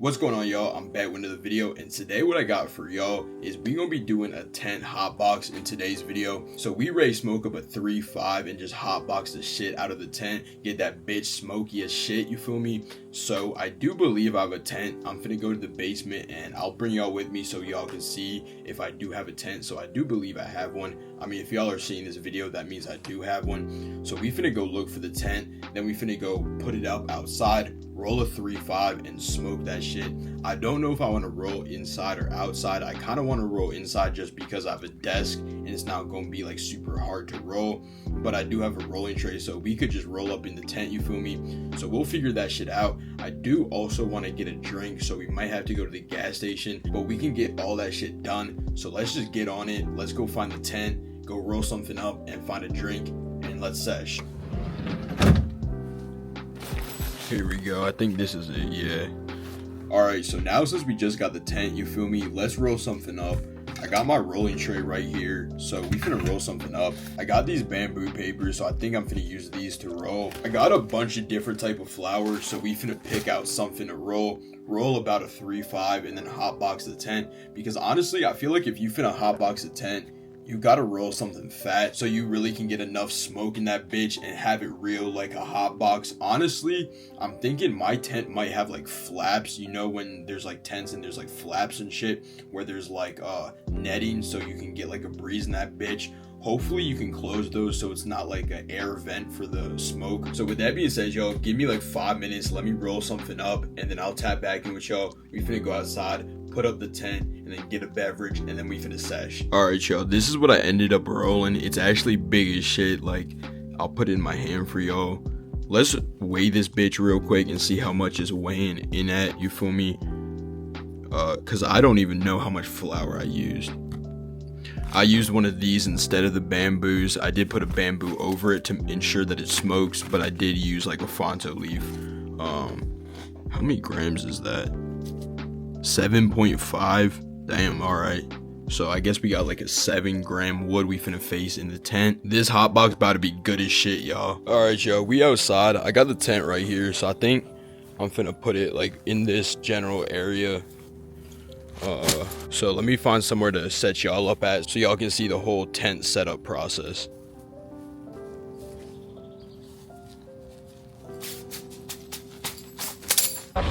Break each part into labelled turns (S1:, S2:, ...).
S1: What's going on, y'all? I'm back with another video, and today what I got for y'all is we gonna be doing a tent hotbox in today's video. So we ready to smoke up a 3-5 and just hotbox the shit out of the tent, get that bitch smoky as shit, you feel me? So I do believe I have a tent. I'm finna go to the basement and I'll bring y'all with me so y'all can see if I do have a tent. So I do believe I have one. I mean, if y'all are seeing this video, that means I do have one. So we finna go look for the tent, then we finna go put it up outside, roll a 3-5 and smoke that shit. I don't know if I want to roll inside or outside. I kind of want to roll inside just because I have a desk and it's not going to be like super hard to roll, but I do have a rolling tray, so we could just roll up in the tent, you feel me? So we'll figure that shit out. I do also want to get a drink, so we might have to go to the gas station, but we can get all that shit done. So let's just get on it. Let's go find the tent, go roll something up and find a drink, and let's sesh. Here we go. I think this is it. Yeah. Alright, so now since we just got the tent, you feel me, let's roll something up. I got my rolling tray right here, so we finna roll something up. I got these bamboo papers, so I think I'm finna use these to roll. I got a bunch of different type of flowers, so we finna pick out something to roll about a 3-5 and then hotbox the tent, because honestly I feel like if you finna hotbox the tent, you gotta roll something fat so you really can get enough smoke in that bitch and have it real like a hot box. Honestly, I'm thinking my tent might have like flaps, you know, when there's like tents and there's like flaps and shit where there's like netting so you can get like a breeze in that bitch. Hopefully you can close those so it's not like an air vent for the smoke. So with that being said, y'all, give me like 5 minutes, let me roll something up, and then I'll tap back in with y'all. We finna go outside, put up the tent, and then get a beverage, and then we finna sesh. Alright, y'all, this is what I ended up rolling. It's actually big as shit. Like, I'll put it in my hand for y'all. Let's weigh this bitch real quick and see how much it's weighing in at, you feel me? Cause I don't even know how much flour I used. I used one of these instead of the bamboos. I did put a bamboo over it to ensure that it smokes, but I did use like a Fonto leaf. How many grams is that? 7.5. Damn, alright. So I guess we got like a 7-gram wood we finna face in the tent. This hotbox about to be good as shit, y'all. Alright, y'all, we outside. I got the tent right here, so I think I'm finna put it like in this general area. So let me find somewhere to set y'all up at so y'all can see the whole tent setup process.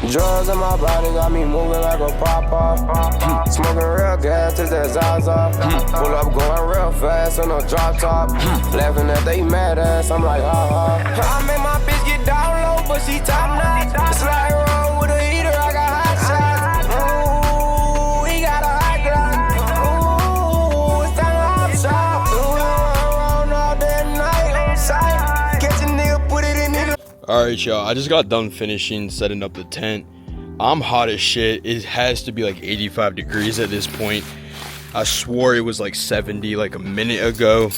S2: Drugs in my body got me moving like a pop-off. Smoking real gas till that Zaza. Pull up going real fast on a drop top. Laughing at they mad ass, I'm like, ha ha. I make my bitch get down low, but she top notch. Slide roll with a heater, I got hot shots. Ooh, he got a hot glass. Ooh, it's time to hop shop. Ooh, all that night on sight. Catch a nigga, put it in it.
S1: Alright, y'all, I just got done finishing setting up the tent. I'm hot as shit. It has to be like 85 degrees at this point. I swore it was like 70 like a minute ago.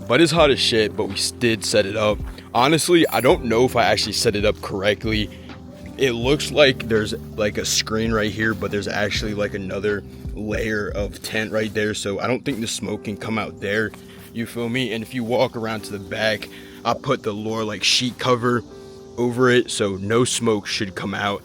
S1: But it's hot as shit, but we did set it up. Honestly, I don't know if I actually set it up correctly. It looks like there's like a screen right here, but there's actually like another layer of tent right there. So I don't think the smoke can come out there. You feel me? And if you walk around to the back, I put the lure like sheet cover over it so no smoke should come out.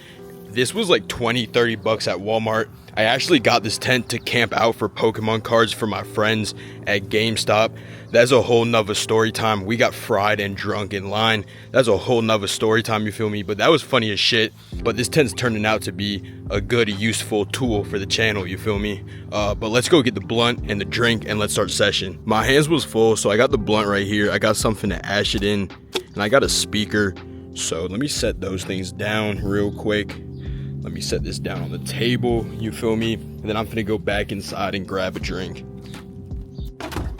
S1: This was like 20-30 bucks at Walmart. I actually got this tent to camp out for Pokemon cards for my friends at GameStop. That's a whole nother story time. We got fried and drunk in line. That's a whole nother story time, you feel me? But that was funny as shit. But this tent's turning out to be a good, useful tool for the channel, you feel me? But let's go get the blunt and the drink and let's start session. My hands was full, so I got the blunt right here. I got something to ash it in, and I got a speaker. So let me set those things down real quick. Let me set this down on the table, you feel me? And then I'm gonna go back inside and grab a drink.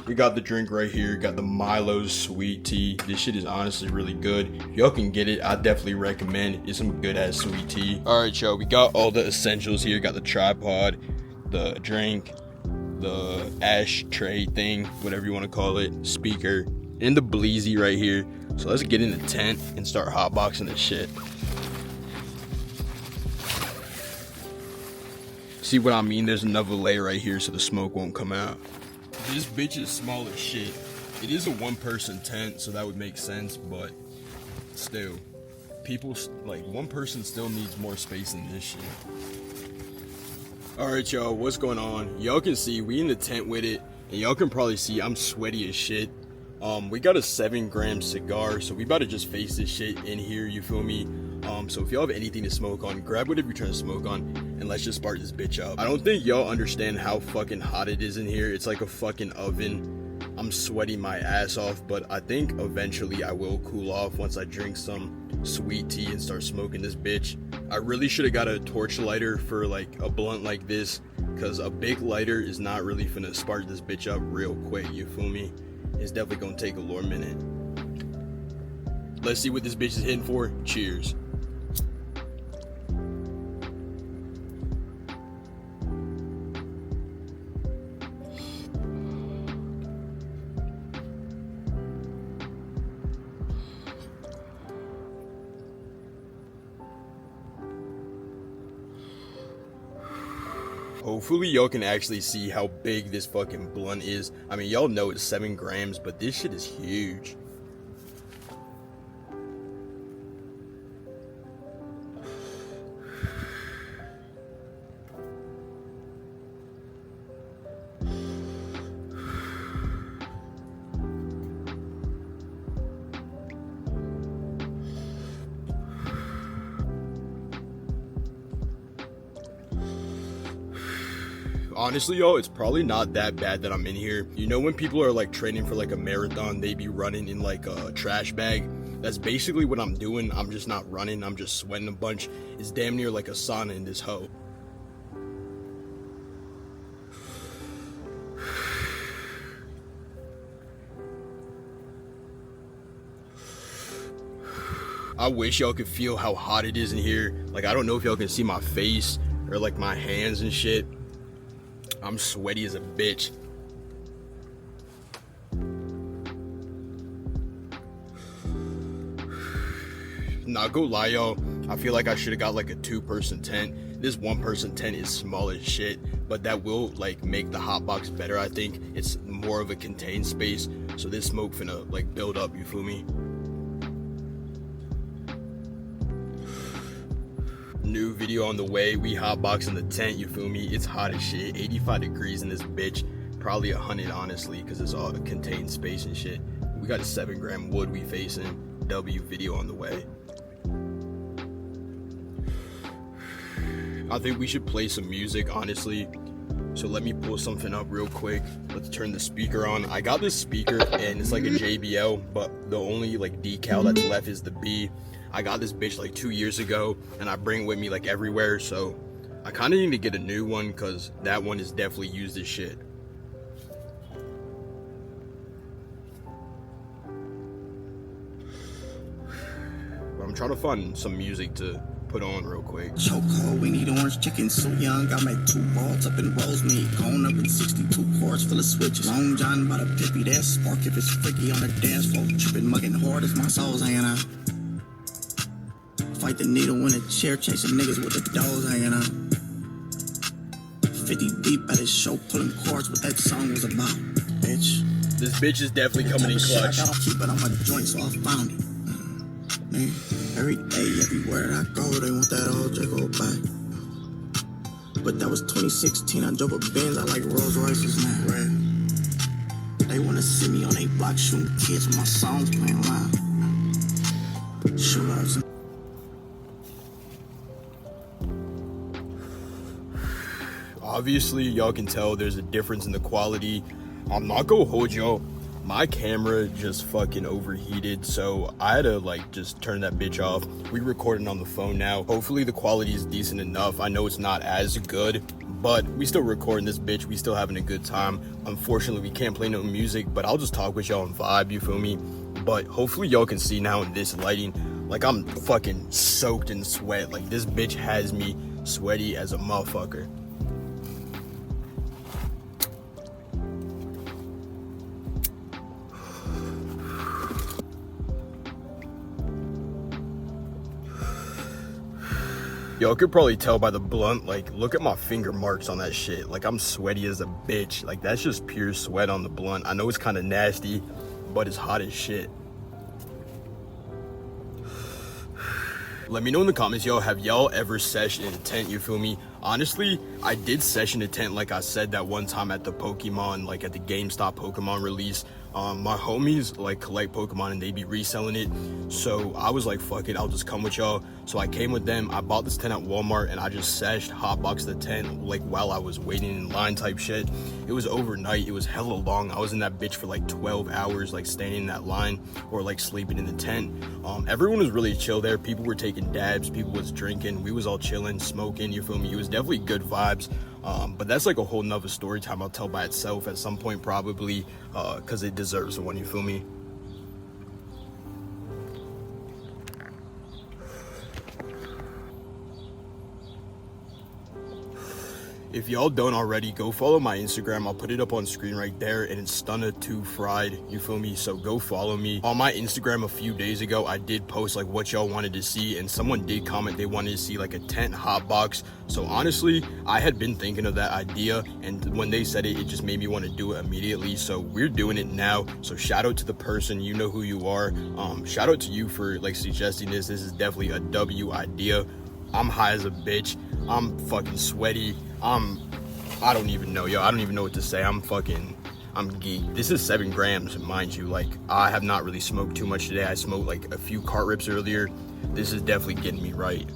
S1: We got the drink right here, got the Milo's sweet tea. This shit is honestly really good. If y'all can get it, I definitely recommend. It's some good ass sweet tea. Alright, y'all, we got all the essentials here. Got the tripod, the drink, the ashtray thing, whatever you want to call it, speaker, and the bleezy right here. So let's get in the tent and start hotboxing this shit. See what I mean? There's another layer right here so the smoke won't come out. This bitch is small as shit. It is a one-person tent, so that would make sense, but still. people, like, one person still needs more space than this shit. Alright, y'all, what's going on? Y'all can see we in the tent with it, and y'all can probably see I'm sweaty as shit. We got a 7-gram cigar, so we about to just face this shit in here, you feel me? So if y'all have anything to smoke on, grab whatever you're trying to smoke on, and let's just spark this bitch up. I don't think y'all understand how fucking hot it is in here. It's like a fucking oven. I'm sweating my ass off, but I think eventually I will cool off once I drink some sweet tea and start smoking this bitch. I really should have got a torch lighter for like a blunt like this, because a big lighter is not really finna spark this bitch up real quick, you feel me? It's definitely gonna take a little minute. Let's see what this bitch is hitting for. Cheers. Hopefully y'all can actually see how big this fucking blunt is. I mean, y'all know it's 7 grams, but this shit is huge. Honestly, y'all, it's probably not that bad that I'm in here. You know when people are like training for like a marathon, they be running in like a trash bag? That's basically what I'm doing. I'm just not running, I'm just sweating a bunch. It's damn near like a sauna in this hoe. I wish y'all could feel how hot it is in here. Like, I don't know if y'all can see my face or like my hands and shit. I'm sweaty as a bitch. Not go lie, y'all, I feel like I should have got like a 2-person tent. This 1-person tent is small as shit, but that will like make the hotbox better. I think it's more of a contained space, so this smoke finna like build up, you feel me? New video on the way. We hotbox in the tent, you feel me? It's hot as shit. 85 degrees in this bitch. Probably 100 honestly, because it's all a contained space and shit. We got a 7-gram wood we facing. W video on the way. I think we should play some music, honestly. So let me pull something up real quick. Let's turn the speaker on. I got this speaker and it's like a JBL, but the only like decal that's left is the B. I got this bitch like 2 years ago and I bring it with me like everywhere, so I kind of need to get a new one because that one is definitely used as shit. But I'm trying to find some music to put on real quick.
S3: Chokehold, we need orange chicken, so young. I made 2 balls up in roast meat, going up in 62 quarts full of switches. Long John by the pippy, that spark if it's freaky on the dance floor. Tripping, mugging hard as my soul's hanging out. Fight the needle in a chair, chasing niggas with the doors hanging out. 50 deep at his show, pulling chords, what that song was about, bitch.
S1: This bitch is definitely coming in clutch.
S3: I don't keep it on my joint, so I found it. Man, every day, everywhere that I go, they want that old Jacob back. But that was 2016, I drove a Benz, I like Rolls Royces now, right? They wanna see me on they block shooting kids with my songs playing loud. Shootouts.
S1: Obviously, y'all can tell there's a difference in the quality. I'm not gonna hold y'all. My camera just fucking overheated, so I had to like just turn that bitch off. We recording on the phone now. Hopefully the quality is decent enough. I know it's not as good, but we still recording this bitch. We still having a good time. Unfortunately, we can't play no music, but I'll just talk with y'all and vibe, you feel me? But hopefully y'all can see now in this lighting, like I'm fucking soaked in sweat. Like this bitch has me sweaty as a motherfucker. Y'all could probably tell by the blunt, like, look at my finger marks on that shit. Like, I'm sweaty as a bitch. Like, that's just pure sweat on the blunt. I know it's kind of nasty, but it's hot as shit. Let me know in the comments, yo, have y'all ever seshed in a tent, you feel me? Honestly, I did sesh in a tent, like I said that one time at the Pokemon, like at the GameStop Pokemon release. My homies like collect Pokemon and they be reselling it, so I was like, fuck it, I'll just come with y'all. So I came with them. I bought this tent at Walmart and I just seshed, hotboxed the tent like while I was waiting in line type shit. It was overnight, it was hella long. I was in that bitch for like 12 hours, like standing in that line or like sleeping in the tent. Everyone was really chill there. People were taking dabs, people was drinking, we was all chilling, smoking, you feel me? It was definitely good vibes. But that's like a whole nother story time I'll tell by itself at some point probably, because it deserves one, you feel me? If y'all don't already, go follow my Instagram. I'll put it up on screen right there, and it's Stunna2Fried, you feel me? So go follow me. On my Instagram a few days ago, I did post like what y'all wanted to see, and someone did comment they wanted to see like a tent hotbox. So honestly, I had been thinking of that idea, and when they said it, it just made me want to do it immediately. So we're doing it now. So shout out to the person, you know who you are. Shout out to you for like suggesting this. This is definitely a W idea. I'm high as a bitch. I'm fucking sweaty. I don't even know, yo. I don't even know what to say. I'm geeked. This is 7 grams, mind you. Like, I have not really smoked too much today. I smoked like a few cart rips earlier. This is definitely getting me right.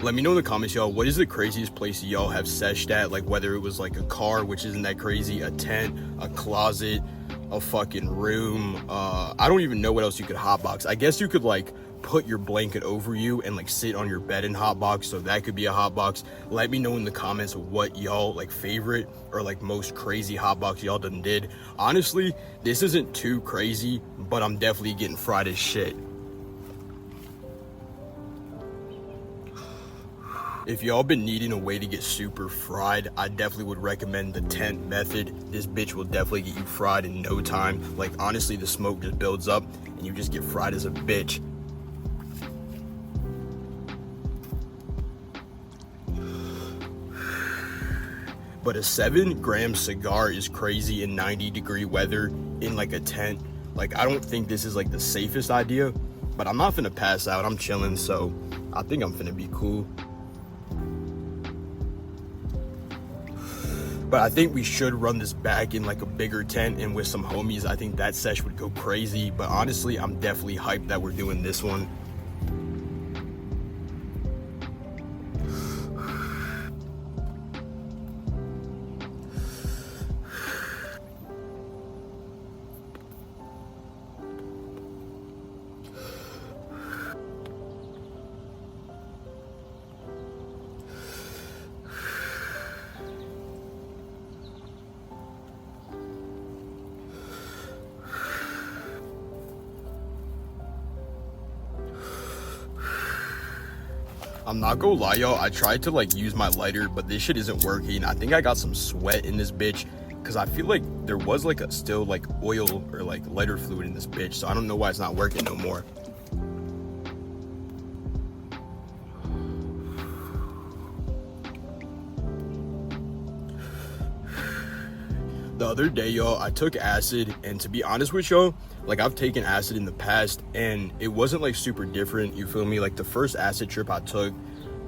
S1: Let me know in the comments, y'all, what is the craziest place y'all have seshed at? Like, whether it was like a car, which isn't that crazy, a tent, a closet, a fucking room. I don't even know what else you could hotbox. I guess you could like put your blanket over you and like sit on your bed and hotbox, so that could be a hotbox. Let me know in the comments what y'all like favorite or like most crazy hotbox y'all done did. Honestly, this isn't too crazy, but I'm definitely getting fried as shit. If y'all been needing a way to get super fried, I definitely would recommend the tent method. This bitch will definitely get you fried in no time. Like honestly, the smoke just builds up and you just get fried as a bitch. But a 7-gram cigar is crazy in 90-degree weather in like a tent. Like, I don't think this is like the safest idea, but I'm not finna pass out. I'm chilling, so I think I'm finna be cool. But I think we should run this back in like a bigger tent and with some homies. I think that sesh would go crazy, but honestly, I'm definitely hyped that we're doing this one. I'm not gonna lie, y'all, I tried to like use my lighter, but this shit isn't working. I think I got some sweat in this bitch, because I feel like there was like still like oil or like lighter fluid in this bitch, so I don't know why it's not working no more. The other day, y'all, I took acid, and to be honest with y'all, like I've taken acid in the past and it wasn't like super different, you feel me? Like the first acid trip I took,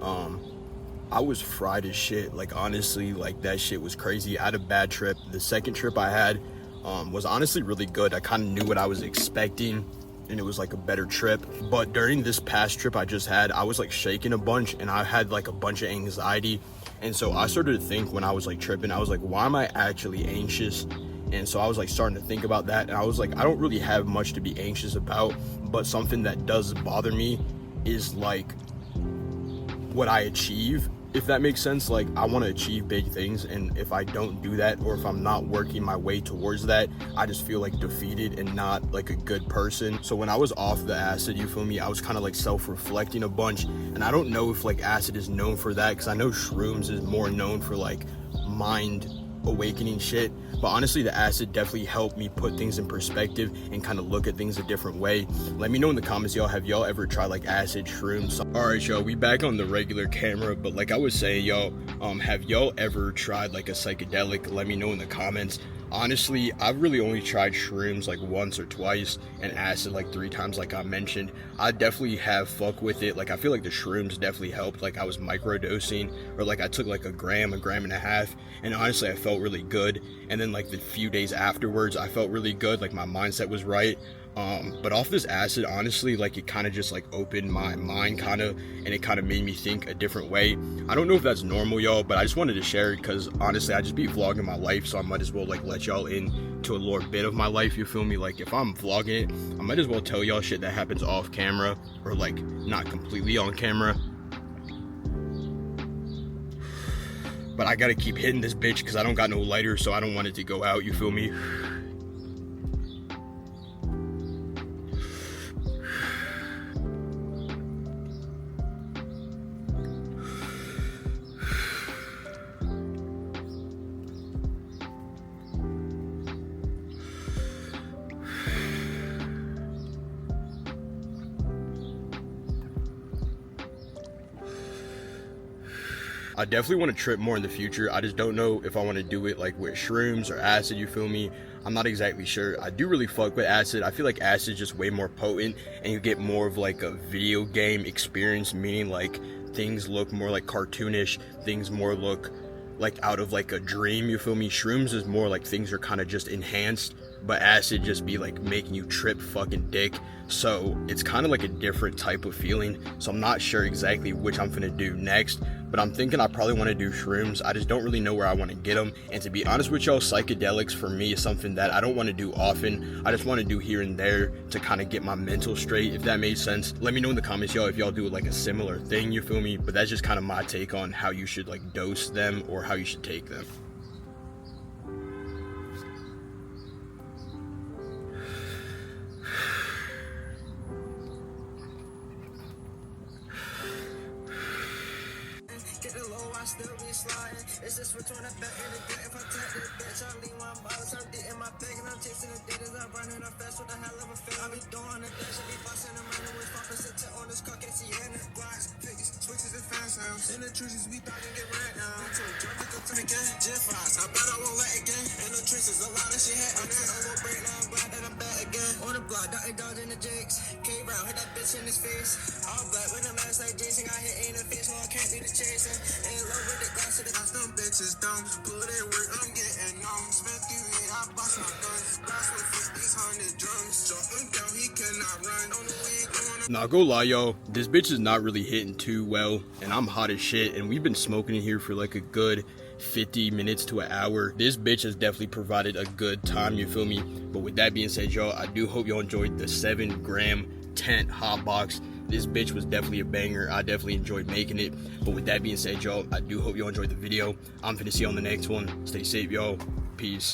S1: I was fried as shit. Like honestly, like that shit was crazy. I had a bad trip. The second trip I had was honestly really good. I kind of knew what I was expecting and it was like a better trip. But during this past trip I just had, I was like shaking a bunch and I had like a bunch of anxiety. And so I started to think when I was like tripping, I was like, why am I actually anxious? And so I was like starting to think about that, and I was like, I don't really have much to be anxious about, but something that does bother me is like what I achieve, if that makes sense. Like I want to achieve big things, and if I don't do that, or if I'm not working my way towards that, I just feel like defeated and not like a good person. So when I was off the acid, you feel me, I was kind of like self-reflecting a bunch, and I don't know if like acid is known for that, because I know shrooms is more known for like mind awakening shit, but honestly the acid definitely helped me put things in perspective and kind of look at things a different way. Let me know in the comments, y'all, have y'all ever tried like acid, shrooms? All right, y'all, we back on the regular camera, but like I was saying, y'all, have y'all ever tried like a psychedelic? Let me know in the comments. Honestly, I've really only tried shrooms like once or twice and acid like 3 times like I mentioned. I definitely have fuck with it. Like I feel like the shrooms definitely helped. Like I was microdosing, or like I took like a gram and a half, and honestly I felt really good. And then like the few days afterwards I felt really good, like my mindset was right. But off this acid, honestly, like it kind of just like opened my mind kind of, and it kind of made me think a different way. I don't know if that's normal, y'all, but I just wanted to share it because honestly I just be vlogging my life, so I might as well like let y'all in to a little bit of my life, you feel me? Like if I'm vlogging it, I might as well tell y'all shit that happens off camera, or like not completely on camera. But I gotta keep hitting this bitch because I don't got no lighter, so I don't want it to go out, you feel me? I definitely want to trip more in the future. I just don't know if I want to do it like with shrooms or acid, you feel me? I'm not exactly sure. I do really fuck with acid. I feel like acid is just way more potent, and you get more of like a video game experience, meaning like things look more like cartoonish, things more look like out of like a dream, you feel me? Shrooms is more like things are kind of just enhanced, but acid just be like making you trip fucking dick. So it's kind of like a different type of feeling. So I'm not sure exactly which I'm gonna do next, but I'm thinking I probably want to do shrooms. I just don't really know where I want to get them. And to be honest with y'all, psychedelics for me is something that I don't want to do often. I just want to do here and there to kind of get my mental straight, if that made sense. Let me know in the comments, y'all, if y'all do like a similar thing, you feel me? But that's just kind of my take on how you should like dose them or how you should take them.
S3: Get the low, I still be sliding. It's just return it back in the day. If I take this bitch, I leave one bottles. I'm deep in my bag and I'm chasing the data. I'm running up fast with a hell of a feel. I be doing the dash, I be busting them running with 5% on this car, can't see in it. Blocks, picks, switches, and fast sounds. In the trenches, we thought and get right now. I told Georgia to take it. Jet flies, I bet I won't let it get. In the trenches, a lot of shit happening. A little break now, I'm glad that I'm back again. On the block, dotting dogs in the jakes. Came round, hit that bitch in his face. All black with a mask like Jason. I hit in the face, so I can't see the chasing. Ain't low with the glass of the house, them bitches dumb. Put it work, I'm getting on. Spent 3 weeks, I bust my gun. Glass with 50, 100 drums. Jumping down, he cannot run. On the way, going.
S1: Not gonna lie, y'all, this bitch is not really hitting too well, and I'm hot as shit, and we've been smoking in here for like a good 50 minutes to an hour. This bitch has definitely provided a good time, you feel me? But with that being said, y'all, I do hope y'all enjoyed the 7-gram tent Hotbox. This bitch was definitely a banger. I definitely enjoyed making it. But with that being said, y'all, I do hope y'all enjoyed the video. I'm finna see you on the next one. Stay safe, y'all. Peace.